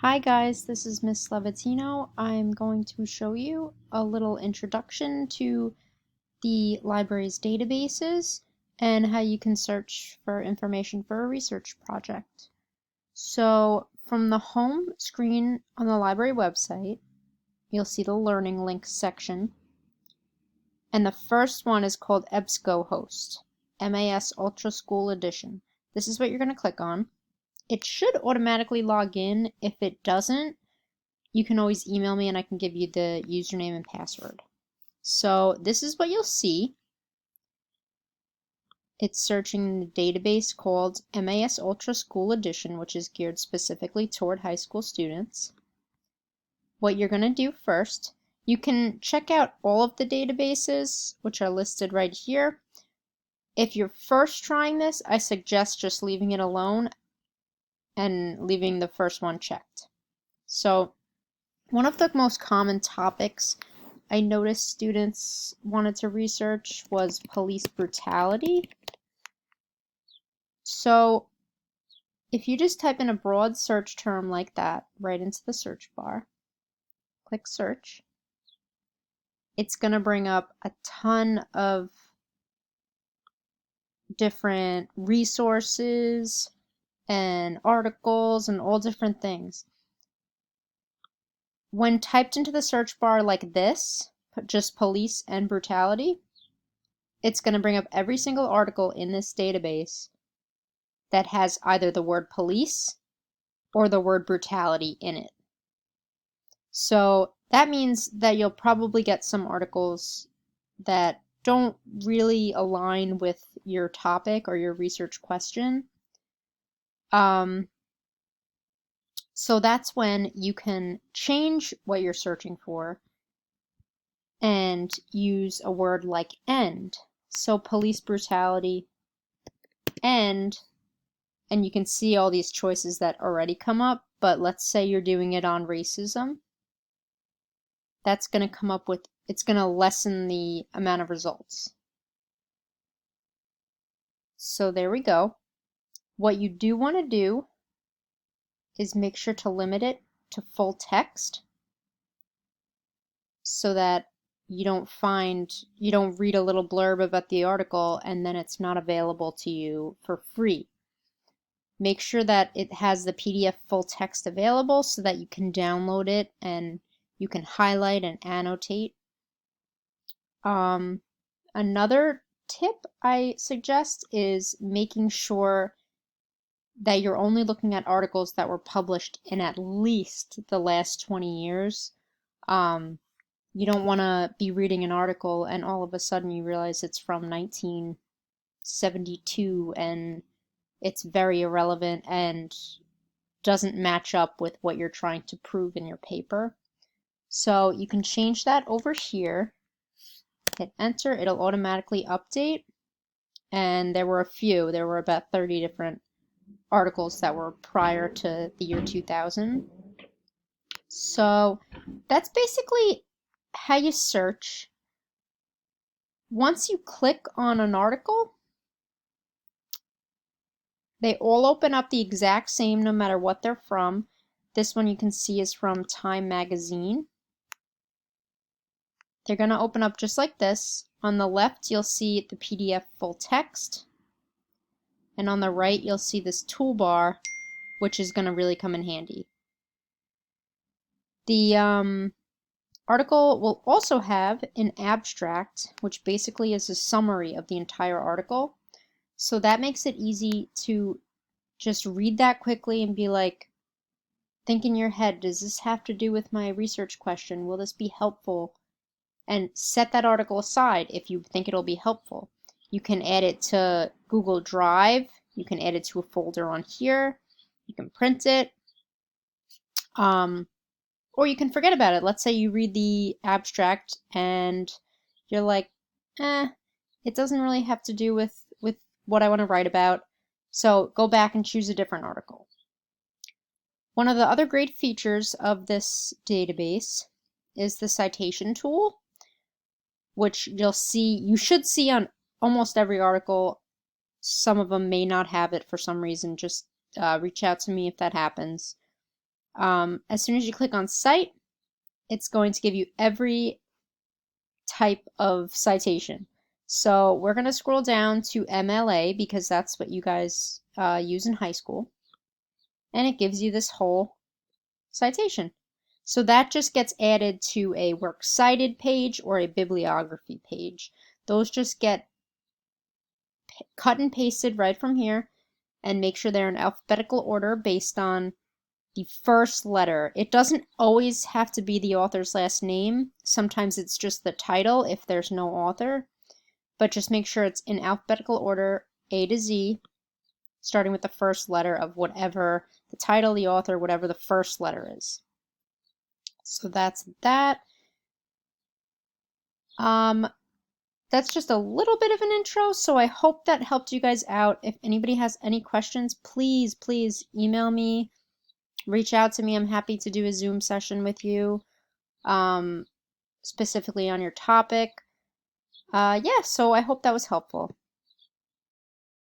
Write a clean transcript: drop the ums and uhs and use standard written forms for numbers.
Hi guys, this is Miss Levatino. I'm going to show you a little introduction to the library's databases and how you can search for information for a research project. So from the home screen on the library website, you'll see the Learning Links section. And the first one is called EBSCOhost, MAS Ultra School Edition. This is what you're going to click on. It should automatically log in. If it doesn't, you can always email me and I can give you the username and password. So this is what you'll see. It's searching the database called MAS Ultra School Edition, which is geared specifically toward high school students. What you're going to do first, you can check out all of the databases, which are listed right here. If you're first trying this, I suggest just leaving it alone and leaving the first one checked. So one of the most common topics I noticed students wanted to research was police brutality. So if you just type in a broad search term like that right into the search bar, click search, it's going to bring up a ton of different resources and articles and all different things. When typed into the search bar like this, just police and brutality, it's going to bring up every single article in this database that has either the word police or the word brutality in it. So that means that you'll probably get some articles that don't really align with your topic or your research question. So that's when you can change what you're searching for and use a word like end. So police brutality, end, and you can see all these choices that already come up, but let's say you're doing it on racism. That's going to come up with, it's going to lessen the amount of results. So there we go. What you do want to do is make sure to limit it to full text so that you don't read a little blurb about the article and then it's not available to you for free. Make sure that it has the PDF full text available so that you can download it and you can highlight and annotate. Another tip I suggest is making sure that you're only looking at articles that were published in at least the last 20 years. You don't want to be reading an article and all of a sudden you realize it's from 1972 and it's very irrelevant and doesn't match up with what you're trying to prove in your paper. So you can change that over here. Hit enter, it'll automatically update. And there were a few, there were about 30 different articles that were prior to the year 2000. So that's basically how you search. Once you click on an article, they all open up the exact same no matter what they're from. This one you can see is from Time Magazine. They're going to open up just like this. On the left, you'll see the PDF full text. And on the right, you'll see this toolbar, which is going to really come in handy. The article will also have an abstract, which basically is a summary of the entire article. So that makes it easy to just read that quickly and be like, think in your head, does this have to do with my research question? Will this be helpful? And set that article aside if you think it'll be helpful. You can add it to Google Drive. You can add it to a folder on here. You can print it. Or you can forget about it. Let's say you read the abstract and you're like, it doesn't really have to do with what I want to write about. So go back and choose a different article. One of the other great features of this database is the citation tool, which you should see on almost every article. Some of them may not have it for some reason. Just reach out to me if that happens. As soon as you click on Cite, it's going to give you every type of citation. So we're going to scroll down to MLA because that's what you guys use in high school. And it gives you this whole citation. So that just gets added to a works cited page or a bibliography page. Those just get cut and pasted right from here, and make sure they're in alphabetical order based on the first letter. It doesn't always have to be the author's last name. Sometimes it's just the title if there's no author. But just make sure it's in alphabetical order, A to Z, starting with the first letter of whatever the title, the author, whatever the first letter is. So that's that. That's just a little bit of an intro, so I hope that helped you guys out. If anybody has any questions, please email me, reach out to me. I'm happy to do a Zoom session with you, specifically on your topic. Yeah, so I hope that was helpful.